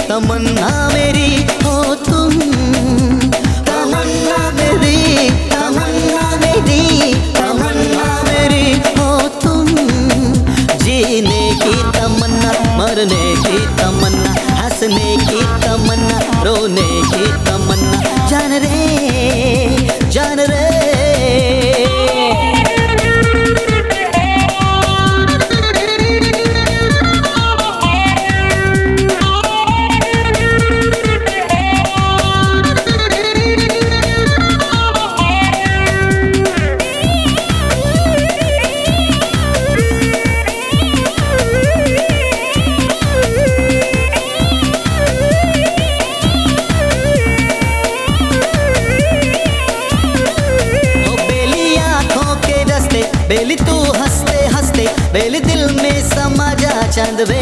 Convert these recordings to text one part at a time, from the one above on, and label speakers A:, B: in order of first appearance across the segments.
A: तमन्ना मेरी हो तुम। तमन्ना मेरी तमन्ना मेरी हो तुम। जीने की तमन्ना, मरने की तमन्ना, हंसने की तमन्ना, रोने की तमन्ना, जान रे जान रे। बेली तू हंसते हंसते, बेली दिल में समा जा चांद वे।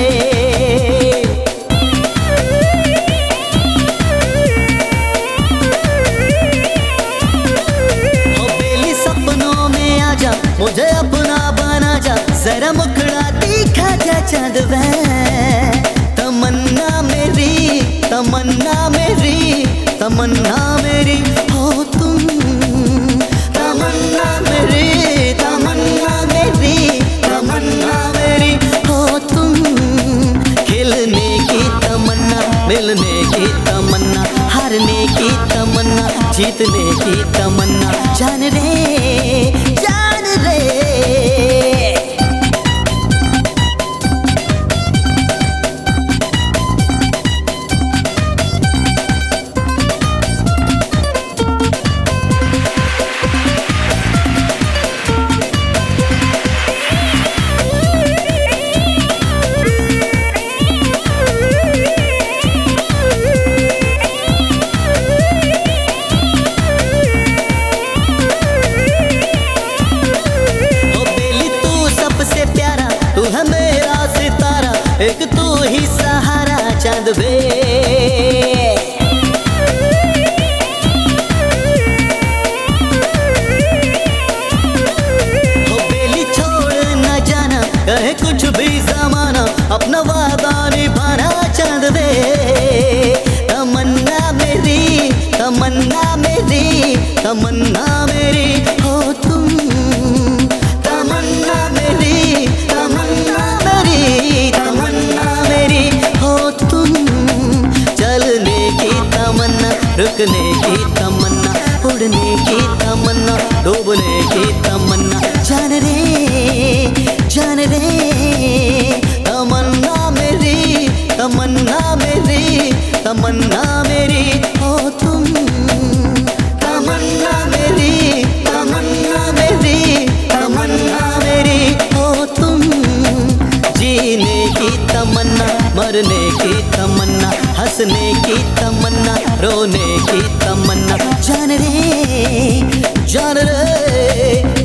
A: ओ बेली सपनों में आ जा, मुझे अपना बना जा, जरा मुखड़ा दिखा जा चांद वे। तमन्ना मेरी तमन्ना मेरी तमन्ना मेरी हो तुम। तमन्ना मेरी तमन्ना मेरी हो तुम। खिलने की तमन्ना, मिलने की तमन्ना, हारने की तमन्ना, जीतने की तमन्ना, जान रे जान रे। मेरा सितारा, एक तू ही सहारा चांद वे। हो बेली छोड़ न जाना, कहे कुछ भी जमाना, अपना वादा निभाना चांद वे। तमन्ना मेरी तमन्ना मेरी तमन्ना मेरी हो तुम। तमन्ना मेरी तमन्ना मेरी हो तुम। चलने की तमन्ना, रुकने की तमन्ना, उड़ने की तमन्ना, डूबने की तमन्ना, जान रे जान रे। तमन्ना मेरी तमन्ना मेरी तमन्ना मेरी हो तुम। तमन्ना मेरी तमन्ना मेरी तमन्ना मेरी हो तुम। जीने की तमन्ना, मरने की तमन्ना, हंसने की तमन्ना, रोने की तमन्ना, जान रे जान रे।